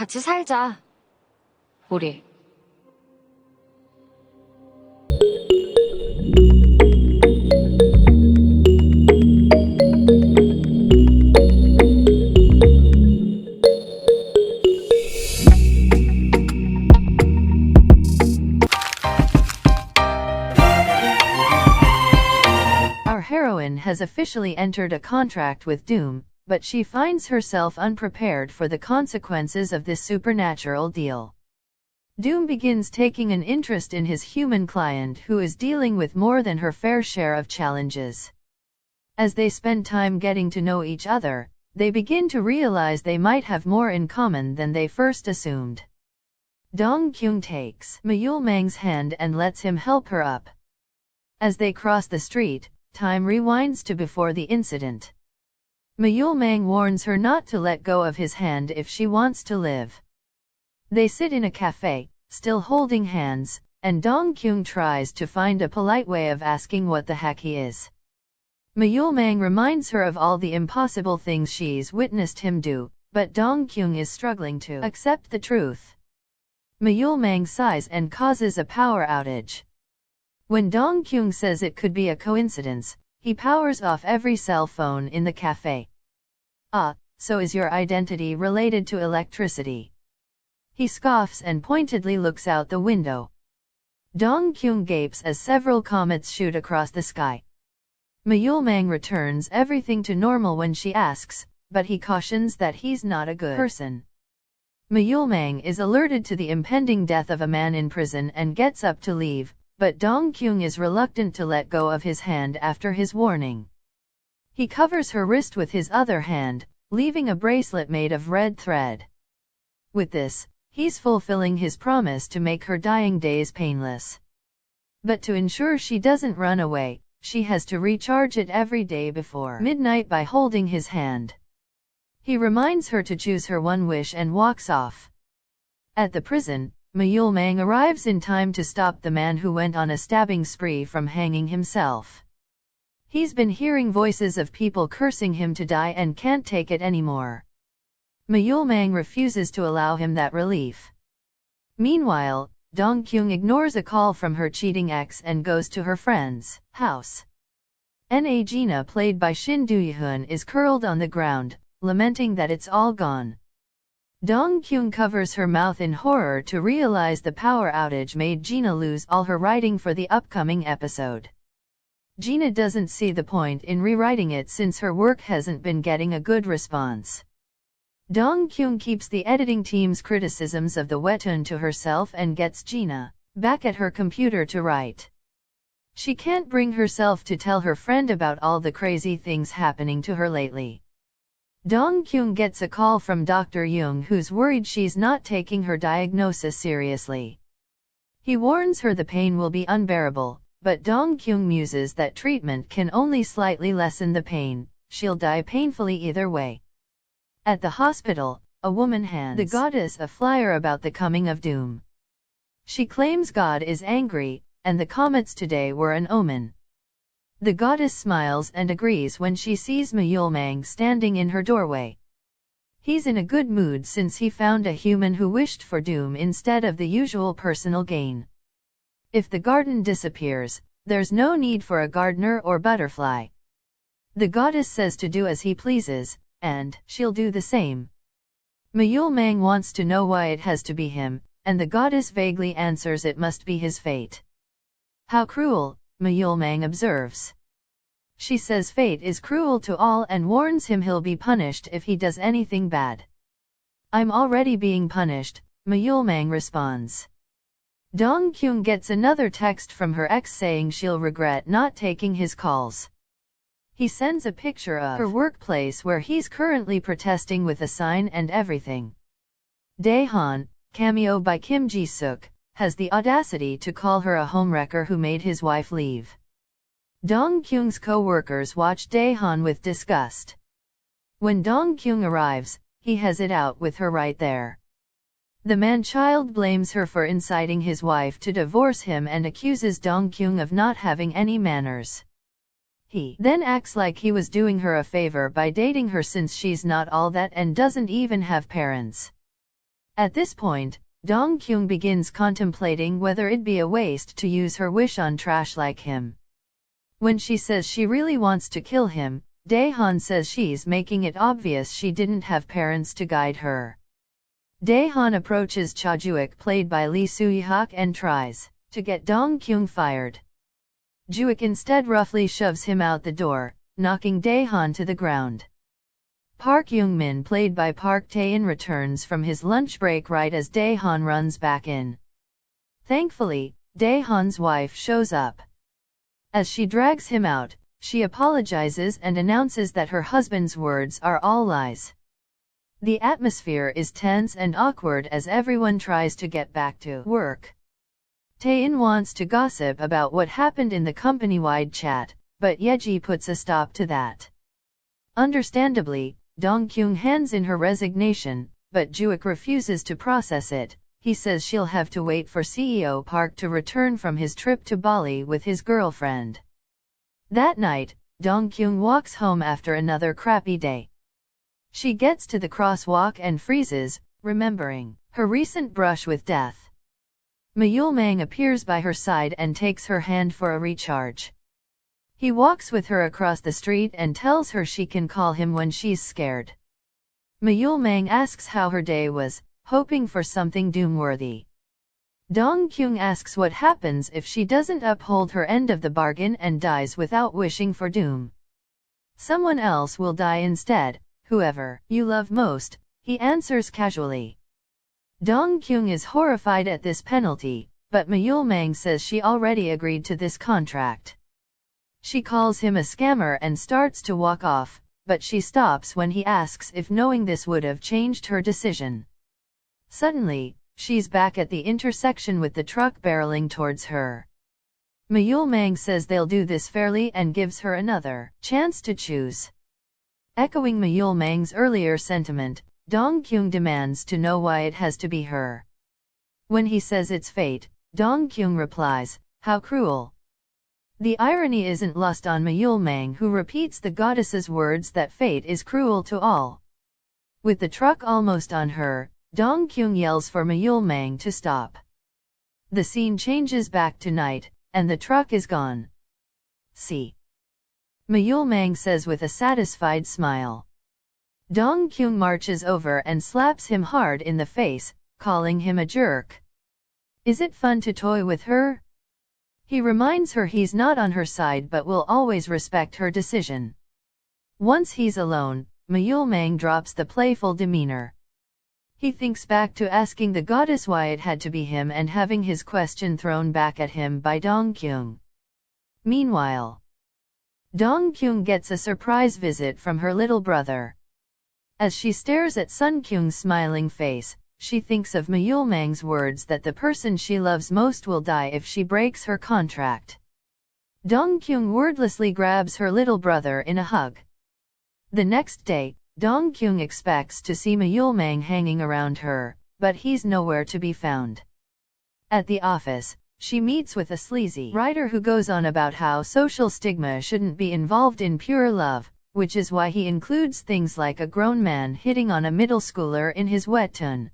같이 살자, 우리. Our heroine has officially entered a contract with Doom, but she finds herself unprepared for the consequences of this supernatural deal. Doom begins taking an interest in his human client who is dealing with more than her fair share of challenges. As they spend time getting to know each other, they begin to realize they might have more in common than they first assumed. Dong Kyung takes Mayul Mang's hand and lets him help her up. As they cross the street, time rewinds to before the incident. Mayul Mang warns her not to let go of his hand if she wants to live. They sit in a cafe, still holding hands, and Dong Kyung tries to find a polite way of asking what the heck he is. Mayul Mang reminds her of all the impossible things she's witnessed him do, but Dong Kyung is struggling to accept the truth. Mayul Mang sighs and causes a power outage. When Dong Kyung says it could be a coincidence, he powers off every cell phone in the cafe. Ah, so is your identity related to electricity? He scoffs and pointedly looks out the window. Dong Kyung gapes as several comets shoot across the sky. Mayul Mang returns everything to normal when she asks, but he cautions that he's not a good person. Mayul Mang is alerted to the impending death of a man in prison and gets up to leave, but Dong Kyung is reluctant to let go of his hand after his warning. He covers her wrist with his other hand, leaving a bracelet made of red thread. With this, he's fulfilling his promise to make her dying days painless. But to ensure she doesn't run away, she has to recharge it every day before midnight by holding his hand. He reminds her to choose her one wish and walks off. At the prison, Mayul Mang arrives in time to stop the man who went on a stabbing spree from hanging himself. He's been hearing voices of people cursing him to die and can't take it anymore. Mayul Mang refuses to allow him that relief. Meanwhile, Dong Kyung ignores a call from her cheating ex and goes to her friend's house. Na Gina, played by Shin Do-yeon, is curled on the ground, lamenting that it's all gone. Dong Kyung covers her mouth in horror to realize the power outage made Gina lose all her writing for the upcoming episode. Gina doesn't see the point in rewriting it since her work hasn't been getting a good response. Dong Kyung keeps the editing team's criticisms of the webtoon to herself and gets Gina back at her computer to write. She can't bring herself to tell her friend about all the crazy things happening to her lately. Dong Kyung gets a call from Dr. Young, who's worried she's not taking her diagnosis seriously. He warns her the pain will be unbearable, but Dong Kyung muses that treatment can only slightly lessen the pain, she'll die painfully either way. At the hospital, a woman hands the goddess a flyer about the coming of doom. She claims God is angry, and the comets today were an omen. The goddess smiles and agrees when she sees Mayul Mang standing in her doorway. He's in a good mood since he found a human who wished for doom instead of the usual personal gain. If the garden disappears, there's no need for a gardener or butterfly. The goddess says to do as he pleases, and she'll do the same. Mayul Mang wants to know why it has to be him, and the goddess vaguely answers it must be his fate. How cruel, Mayul Mang observes. She says fate is cruel to all and warns him he'll be punished if he does anything bad. I'm already being punished, Mayul Mang responds. Dong Kyung gets another text from her ex saying she'll regret not taking his calls. He sends a picture of her workplace where he's currently protesting with a sign and everything. Dae-han, cameo by Kim Ji-suk, has the audacity to call her a homewrecker who made his wife leave. Dong Kyung's co-workers watch Dae-han with disgust. When Dong Kyung arrives, he has it out with her right there. The man-child blames her for inciting his wife to divorce him and accuses Dong Kyung of not having any manners. He then acts like he was doing her a favor by dating her since she's not all that and doesn't even have parents. At this point, Dong Kyung begins contemplating whether it'd be a waste to use her wish on trash like him. When she says she really wants to kill him, Daehan says she's making it obvious she didn't have parents to guide her. Daehan approaches Cha-juik, played by Lee Soo-hyuk, and tries to get Dong Kyung fired. Juik instead roughly shoves him out the door, knocking Daehan to the ground. Park Young-min, played by Park Tae-in, returns from his lunch break right as Daehan runs back in. Thankfully, Daehan's wife shows up. As she drags him out, she apologizes and announces that her husband's words are all lies. The atmosphere is tense and awkward as everyone tries to get back to work. Tae-in wants to gossip about what happened in the company-wide chat, but Yeji puts a stop to that. Understandably, Dong Kyung hands in her resignation, but Juik refuses to process it. He says she'll have to wait for CEO Park to return from his trip to Bali with his girlfriend. That night, Dong Kyung walks home after another crappy day. She gets to the crosswalk and freezes, remembering her recent brush with death. Mayul Mang appears by her side and takes her hand for a recharge. He walks with her across the street and tells her she can call him when she's scared. Mayul Mang asks how her day was, hoping for something doom-worthy. Dong Kyung asks what happens if she doesn't uphold her end of the bargain and dies without wishing for doom. Someone else will die instead, whoever you love most, he answers casually. Dong Kyung is horrified at this penalty, but Mayul Mang says she already agreed to this contract. She calls him a scammer and starts to walk off, but she stops when he asks if knowing this would have changed her decision. Suddenly, she's back at the intersection with the truck barreling towards her. Mayul Mang says they'll do this fairly and gives her another chance to choose. Echoing Mayul Mang's earlier sentiment, Dong Kyung demands to know why it has to be her. When he says it's fate, Dong Kyung replies, "How cruel." The irony isn't lost on Mayul Mang, who repeats the goddess's words that fate is cruel to all. With the truck almost on her, Dong Kyung yells for Mayul Mang to stop. The scene changes back to night, and the truck is gone. See. Mayul Mang says with a satisfied smile. Dong Kyung marches over and slaps him hard in the face, calling him a jerk. Is it fun to toy with her? He reminds her he's not on her side but will always respect her decision. Once he's alone, Mayul Mang drops the playful demeanor. He thinks back to asking the goddess why it had to be him and having his question thrown back at him by Dong Kyung. Meanwhile, Dong Kyung gets a surprise visit from her little brother. As she stares at Sun Kyung's smiling face, she thinks of Mayul Mang's words that the person she loves most will die if she breaks her contract. Dong Kyung wordlessly grabs her little brother in a hug. The next day, Dong Kyung expects to see Mayul Mang hanging around her, but he's nowhere to be found. At the office, she meets with a sleazy writer who goes on about how social stigma shouldn't be involved in pure love, which is why he includes things like a grown man hitting on a middle schooler in his webtoon.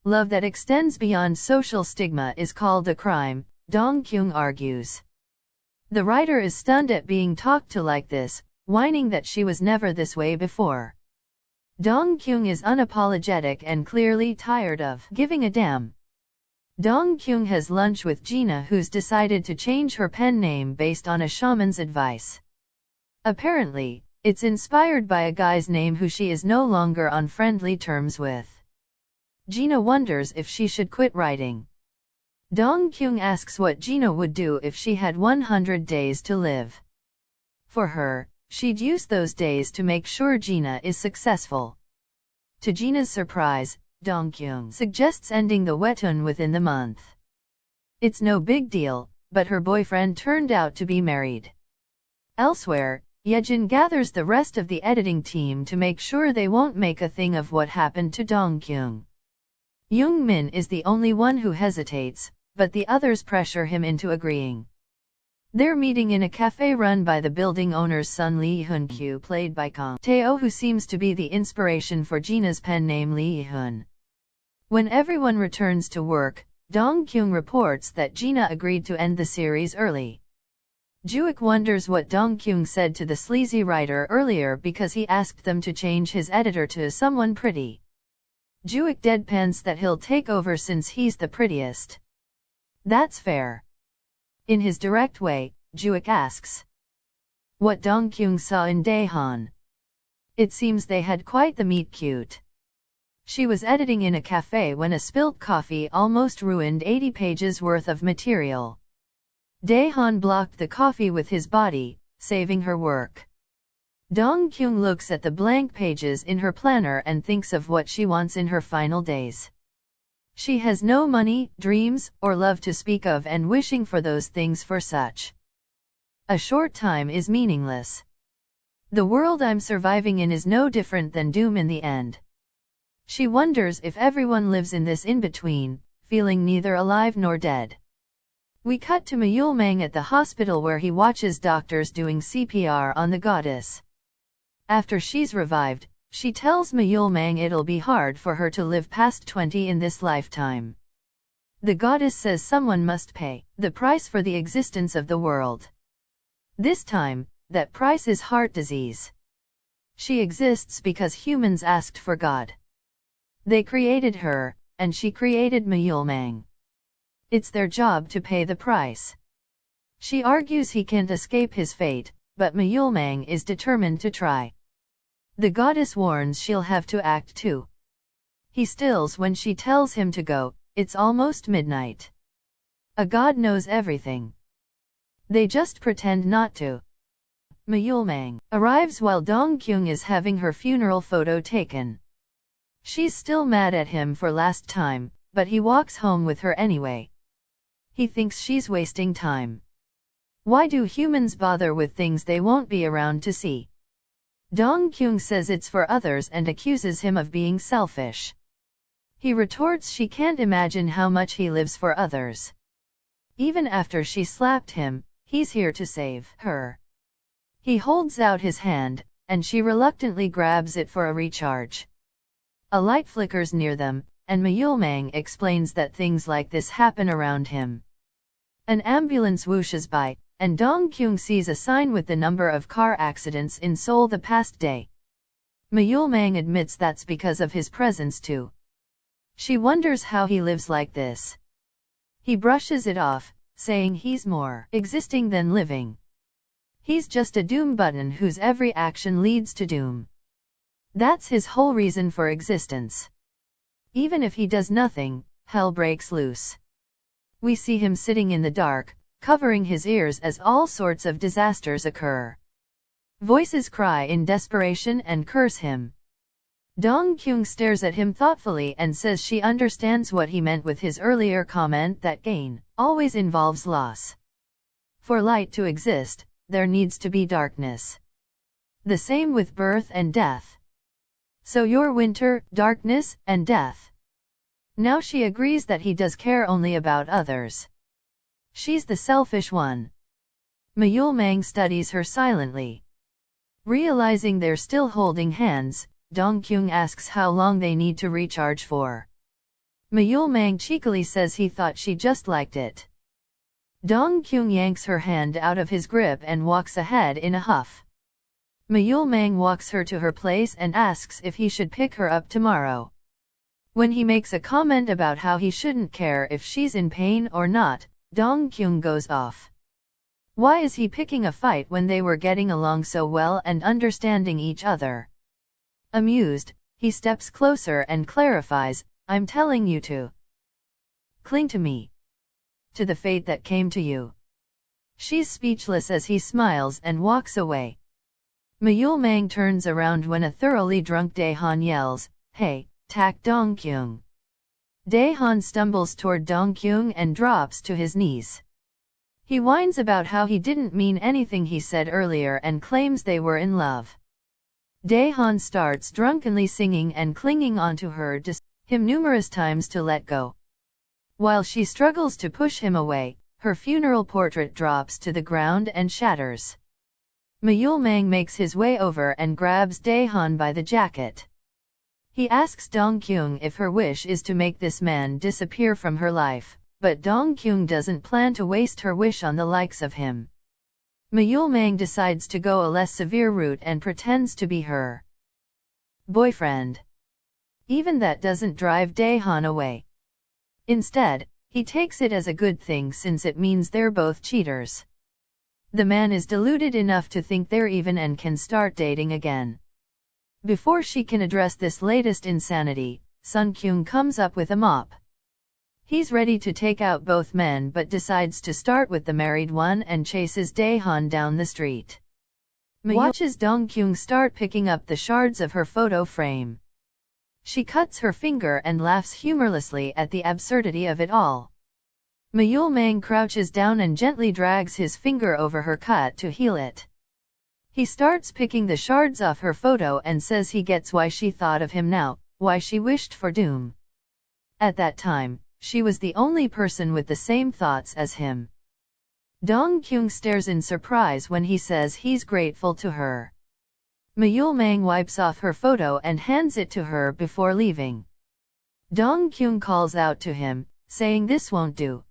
Love that extends beyond social stigma is called a crime, Dong Kyung argues. The writer is stunned at being talked to like this, whining that she was never this way before. Dong Kyung is unapologetic and clearly tired of giving a damn. Dong Kyung has lunch with Gina, who's decided to change her pen name based on a shaman's advice. Apparently, it's inspired by a guy's name who she is no longer on friendly terms with. Gina wonders if she should quit writing. Dong Kyung asks what Gina would do if she had 100 days to live. For her, she'd use those days to make sure Gina is successful. To Gina's surprise, Dong Kyung suggests ending the webtoon within the month. It's no big deal, but her boyfriend turned out to be married. Elsewhere, Yejin gathers the rest of the editing team to make sure they won't make a thing of what happened to Dong Kyung. Young Min is the only one who hesitates, but the others pressure him into agreeing. They're meeting in a cafe run by the building owner's son Lee Hun-kyu, played by Kang Tae-oh, who seems to be the inspiration for Gina's pen name Lee Hun. When everyone returns to work, Dong-kyung reports that Gina agreed to end the series early. Juik wonders what Dong-kyung said to the sleazy writer earlier because he asked them to change his editor to someone pretty. Juik deadpans that he'll take over since he's the prettiest. That's fair. In his direct way, Juik asks what Dong-kyung saw in Daehan. It seems they had quite the meet-cute. She was editing in a cafe when a spilt coffee almost ruined 80 pages worth of material. Daehan blocked the coffee with his body, saving her work. Dong-kyung looks at the blank pages in her planner and thinks of what she wants in her final days. She has no money, dreams, or love to speak of, and wishing for those things for such a short time is meaningless. The world I'm surviving in is no different than doom in the end. She wonders if everyone lives in this in-between, feeling neither alive nor dead. We cut to Myulmang at the hospital where he watches doctors doing CPR on the goddess. After she's revived, she tells Myulmang it'll be hard for her to live past 20 in this lifetime. The goddess says someone must pay the price for the existence of the world. This time, that price is heart disease. She exists because humans asked for God. They created her, and she created Myulmang. It's their job to pay the price. She argues he can't escape his fate, but Myulmang is determined to try. The goddess warns she'll have to act too. He stills when she tells him to go. It's almost midnight. A god knows everything. They just pretend not to. Myulmang arrives while Dong-kyung is having her funeral photo taken. She's still mad at him for last time, but he walks home with her anyway. He thinks she's wasting time. Why do humans bother with things they won't be around to see? Dong-kyung says it's for others and accuses him of being selfish. He retorts she can't imagine how much he lives for others. Even after she slapped him, he's here to save her. He holds out his hand, and she reluctantly grabs it for a recharge. A light flickers near them, and Myulmang explains that things like this happen around him. An ambulance whooshes by, and Dong-kyung sees a sign with the number of car accidents in Seoul the past day. Myulmang admits that's because of his presence too. She wonders how he lives like this. He brushes it off, saying he's more existing than living. He's just a doom button whose every action leads to doom. That's his whole reason for existence. Even if he does nothing, hell breaks loose. We see him sitting in the dark, covering his ears as all sorts of disasters occur. Voices cry in desperation and curse him. Dong-kyung stares at him thoughtfully and says she understands what he meant with his earlier comment that gain always involves loss. For light to exist, there needs to be darkness. The same with birth and death. So you're winter, darkness, and death. Now she agrees that he does care only about others. She's the selfish one. Myulmang studies her silently. Realizing they're still holding hands, Dong-kyung asks how long they need to recharge for. Myulmang cheekily says he thought she just liked it. Dong-kyung yanks her hand out of his grip and walks ahead in a huff. Myulmang walks her to her place and asks if he should pick her up tomorrow. When he makes a comment about how he shouldn't care if she's in pain or not, Dong-kyung goes off. Why is he picking a fight when they were getting along so well and understanding each other? Amused, he steps closer and clarifies, I'm telling you to cling to me. To the fate that came to you. She's speechless as he smiles and walks away. Myulmang turns around when a thoroughly drunk Daehan yells, "Hey, tak Dong-kyung." Daehan stumbles toward Dong-kyung and drops to his knees. He whines about how he didn't mean anything he said earlier and claims they were in love. Daehan starts drunkenly singing and clinging onto her, him numerous times to let go. While she struggles to push him away, her funeral portrait drops to the ground and shatters. Myulmang makes his way over and grabs Daehan by the jacket. He asks Dong-kyung if her wish is to make this man disappear from her life, but Dong-kyung doesn't plan to waste her wish on the likes of him. Myeolmang decides to go a less severe route and pretends to be her boyfriend. Even that doesn't drive Daehan away. Instead, he takes it as a good thing since it means they're both cheaters. The man is deluded enough to think they're even and can start dating again. Before she can address this latest insanity, Sun-kyung comes up with a mop. He's ready to take out both men but decides to start with the married one and chases Daehan down the street. Watches Dong-kyung start picking up the shards of her photo frame. She cuts her finger and laughs humorlessly at the absurdity of it all. Myeolmang crouches down and gently drags his finger over her cut to heal it. He starts picking the shards off her photo and says he gets why she thought of him now, why she wished for doom. At that time, she was the only person with the same thoughts as him. Dong-kyung stares in surprise when he says he's grateful to her. Myeolmang wipes off her photo and hands it to her before leaving. Dong-kyung calls out to him, saying this won't do.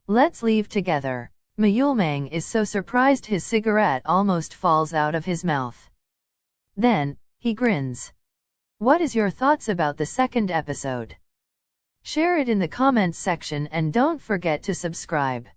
Let's leave together. Myeolmang is so surprised his cigarette almost falls out of his mouth. Then, he grins. What is your thoughts about the second episode? Share it in the comments section and don't forget to subscribe.